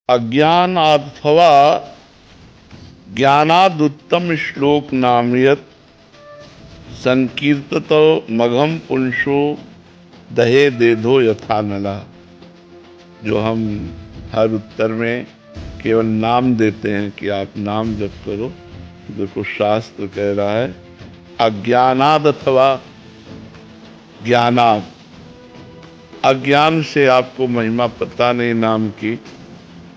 अज्ञानाथवा ज्ञानादुत्तम श्लोक नाम यत संकीर्तत मघम पुंसो दहे देधो यथा नला। जो हम हर उत्तर में केवल नाम देते हैं कि आप नाम जप करो, देखो शास्त्र कह रहा है अज्ञानाद अथवा ज्ञानाद। अज्ञान से आपको महिमा पता नहीं नाम की,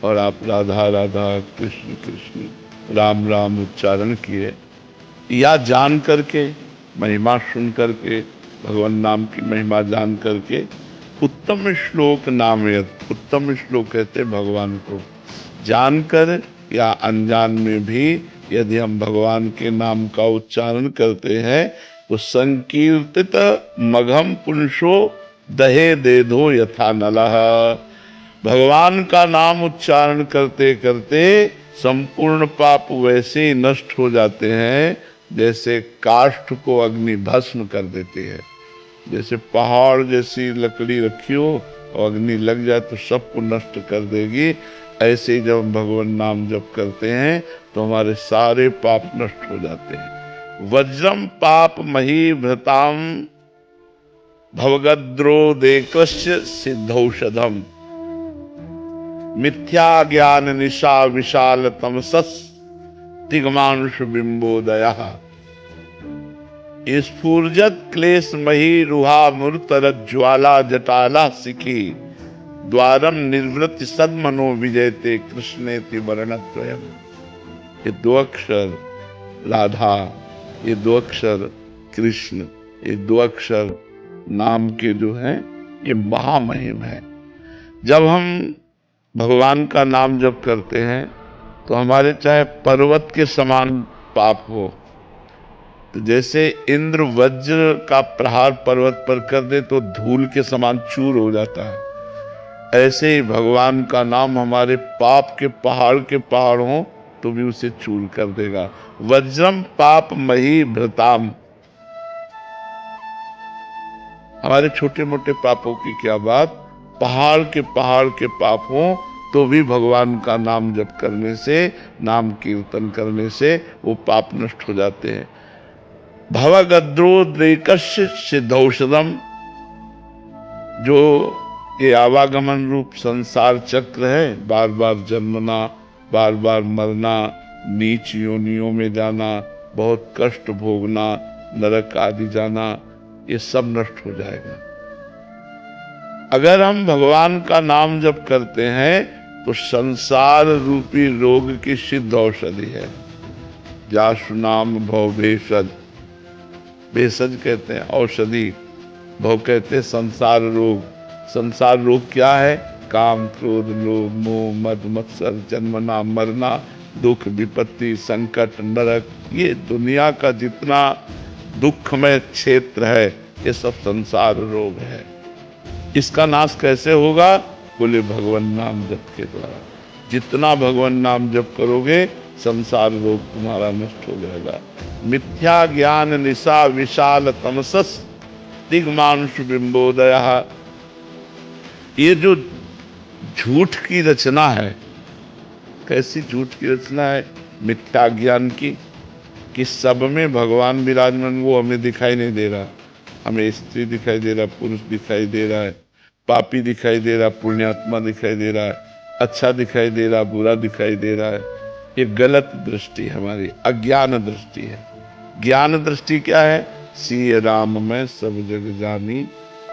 और आप राधा राधा कृष्ण कृष्ण राम राम उच्चारण किए, या जान करके महिमा सुन करके भगवान नाम की महिमा जान करके उत्तम श्लोक नाम यत। उत्तम श्लोक कहते भगवान को जानकर या अनजान में भी यदि हम भगवान के नाम का उच्चारण करते हैं तो संकीर्तित मघम पुंसो दहे देधो यथा नलः। भगवान का नाम उच्चारण करते करते संपूर्ण पाप वैसे ही नष्ट हो जाते हैं जैसे काष्ठ को अग्नि भस्म कर देती है। जैसे पहाड़ जैसी लकड़ी रखी हो और अग्नि लग जाए तो सबको नष्ट कर देगी, ऐसे ही जब हम भगवान नाम जप करते हैं तो हमारे सारे पाप नष्ट हो जाते हैं। वज्रम पाप मही भृताम भवगद्रो देकस्य सिद्धौषधम मिथ्या ज्ञान निशा विशाल तमसस तिग्मांशु बिंबोदयः स्फूर्जत क्लेश मही रुहा मूर्तरत ज्वाला जटाला सिखी द्वारम निर्वृत्ति सदमनो विजयते कृष्णेति वर्णत्रयम्। ये दो अक्षर राधा, ये दो अक्षर कृष्ण, ये दो अक्षर नाम के जो हैं ये महामहिम है। जब हम भगवान का नाम जप करते हैं तो हमारे चाहे पर्वत के समान पाप हो, तो जैसे इंद्र वज्र का प्रहार पर्वत पर कर दे तो धूल के समान चूर हो जाता है, ऐसे ही भगवान का नाम हमारे पाप के पहाड़ हों तो भी उसे चूर कर देगा। वज्रम पाप मही भृताम, हमारे छोटे मोटे पापों की क्या बात, पहाड़ के पाप हों तो भी भगवान का नाम जप करने से, नाम कीर्तन करने से वो पाप नष्ट हो जाते हैं। भवगद्रोद्रेकस्य सिद्धौषधम, जो ये आवागमन रूप संसार चक्र है, बार बार जन्मना, बार बार मरना, नीच योनियों में जाना, बहुत कष्ट भोगना, नरक आदि जाना, ये सब नष्ट हो जाएगा अगर हम भगवान का नाम जप करते हैं। तो संसार रूपी रोग की सिद्ध औषधि है। जासु नाम भव भेषज, भेषज कहते हैं औषधि, भव कहते हैं संसार रोग। संसार रोग क्या है? काम क्रोध लोभ मोह मद मत्सर, जन्मना मरना, दुख विपत्ति संकट नरक, ये दुनिया का जितना दुखमय क्षेत्र है ये सब संसार रोग है। इसका नाश कैसे होगा? बोले भगवान नाम जप के द्वारा। जितना भगवान नाम जप करोगे संसार रोग तुम्हारा नष्ट हो जाएगा। मिथ्या ज्ञान निशा विशाल तमसस दिग्मांशु बिंबोदयः, ये जो झूठ की रचना है, कैसी झूठ की रचना है? मिथ्या ज्ञान की, कि सब में भगवान विराजमान, वो हमें दिखाई नहीं दे रहा। हमें स्त्री दिखाई दे रहा, पुरुष दिखाई दे रहा है, पापी दिखाई दे रहा, पुण्यात्मा दिखाई दे रहा है, अच्छा दिखाई दे रहा, बुरा दिखाई दे रहा है। ये गलत दृष्टि हमारी अज्ञान दृष्टि है। ज्ञान दृष्टि क्या है? सिय राम मैं सब जग जानी,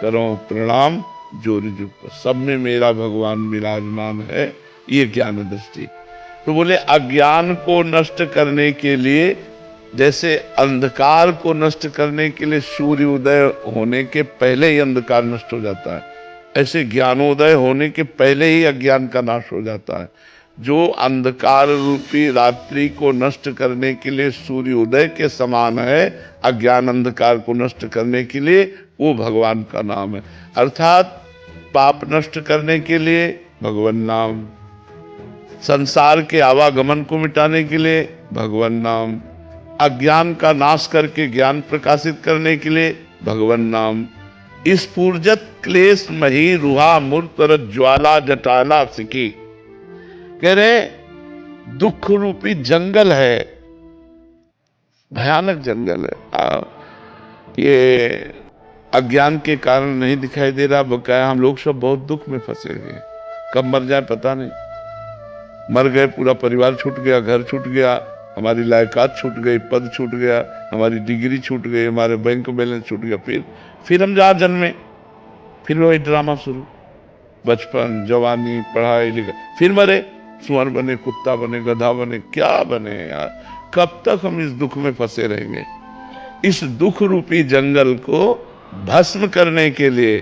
करो प्रणाम जोरि जुग, सब में मेरा भगवान विराजमान है, ये ज्ञान दृष्टि। तो बोले अज्ञान को नष्ट करने के लिए, जैसे अंधकार को नष्ट करने के लिए सूर्य उदय होने के पहले ही अंधकार नष्ट हो जाता है, ऐसे ज्ञानोदय होने के पहले ही अज्ञान का नाश हो जाता है। जो अंधकार रूपी रात्रि को नष्ट करने के लिए सूर्य उदय के समान है, अज्ञान अंधकार को नष्ट करने के लिए वो भगवान का नाम है। अर्थात पाप नष्ट करने के लिए भगवान नाम, संसार के आवागमन को मिटाने के लिए भगवान नाम, अज्ञान का नाश करके ज्ञान प्रकाशित करने के लिए भगवान नाम। स्फूर्जत क्लेश मही रुहा मूर्तरत ज्वाला जटाला सिकी, कह रहे दुख रूपी जंगल है, भयानक जंगल है। ये अज्ञान के कारण नहीं दिखाई दे रहा, बकाया हम लोग सब बहुत दुख में फंसे हुए, कब मर जाए पता नहीं। मर गए, पूरा परिवार छूट गया, घर छूट गया, हमारी लायकात छूट गई, पद छूट गया, हमारी डिग्री छूट गई, हमारे बैंक बैलेंस छूट गया। फिर हम जहाँ जन्मे, फिर वही ड्रामा शुरू, बचपन, जवानी, पढ़ाई लिखाई, फिर मरे, सुअर बने, कुत्ता बने, गधा बने, क्या बने यार। कब तक हम इस दुख में फंसे रहेंगे। इस दुख रूपी जंगल को भस्म करने के लिए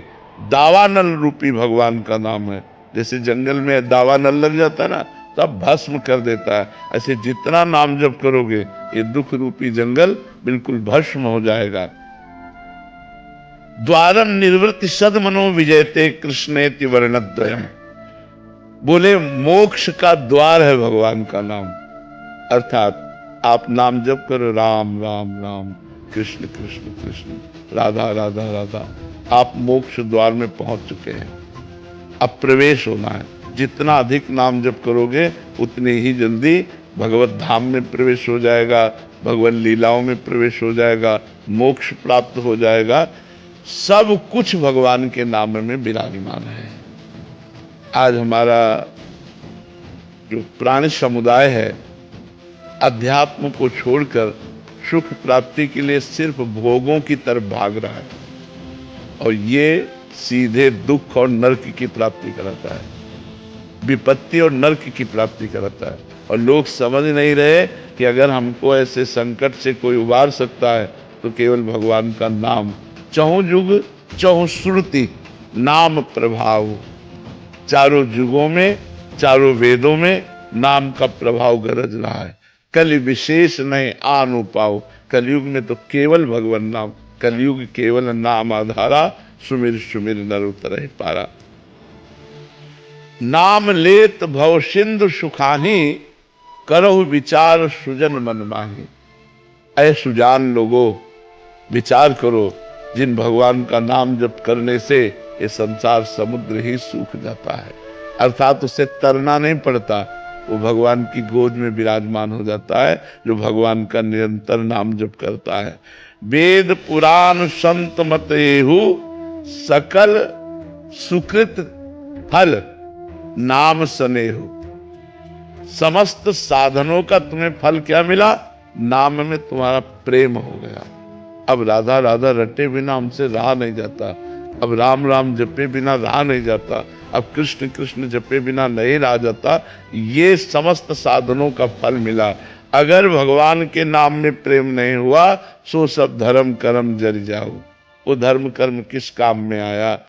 दावानल रूपी भगवान का नाम है। जैसे जंगल में दावानल लग जाता है ना, तब भस्म कर देता है। ऐसे जितना नाम जप करोगे ये दुख रूपी जंगल बिल्कुल भस्म हो जाएगा। द्वारम निर्वृत्ति सद मनो विजयते कृष्णेति वर्णद्वयम। बोले मोक्ष का द्वार है भगवान का नाम। अर्थात आप नाम जप करो, राम राम राम, कृष्ण कृष्ण कृष्ण, राधा राधा राधा, आप मोक्ष द्वार में पहुंच चुके हैं। अब प्रवेश होना है। जितना अधिक नाम जप करोगे उतनी ही जल्दी भगवत धाम में प्रवेश हो जाएगा, भगवान लीलाओं में प्रवेश हो जाएगा, मोक्ष प्राप्त हो जाएगा। सब कुछ भगवान के नाम में विराजमान है। आज हमारा जो प्राणी समुदाय है अध्यात्म को छोड़कर सुख प्राप्ति के लिए सिर्फ भोगों की तरफ भाग रहा है, और ये सीधे दुख और नरक की प्राप्ति कराता है, विपत्ति और नरक की प्राप्ति कराता है। और लोग समझ नहीं रहे कि अगर हमको ऐसे संकट से कोई उबार सकता है तो केवल भगवान का नाम। चहुं युग चहुं श्रुति नाम प्रभाव, चारों युगों में, चारों वेदों में नाम का प्रभाव गरज रहा है। कलि विशेष नहीं आनु पाओ, कलयुग में तो केवल भगवान नाम, कलयुग केवल नाम आधारा, सुमिर सुमिर नर उतरहि पारा। नाम लेत भव सिंधु सुखानी, करहु विचार सुजन मन माही। ऐ सुजान लोगों, विचार करो, जिन भगवान का नाम जप करने से ये संसार समुद्र ही सूख जाता है। अर्थात उसे तरना नहीं पड़ता, वो भगवान की गोद में विराजमान हो जाता है जो भगवान का निरंतर नाम जप करता है। वेद पुराण संत मत एहु, सकल सुकृत फल नाम सनेहु। समस्त साधनों का तुम्हें फल क्या मिला? नाम में तुम्हारा प्रेम हो गया। अब राधा राधा रटे बिना हमसे रहा नहीं जाता, अब राम राम जपे बिना रहा नहीं जाता, अब कृष्ण कृष्ण जपे बिना नहीं रहा जाता। ये समस्त साधनों का फल मिला। अगर भगवान के नाम में प्रेम नहीं हुआ सो सब धर्म कर्म जर जाओ। वो धर्म कर्म किस काम में आया।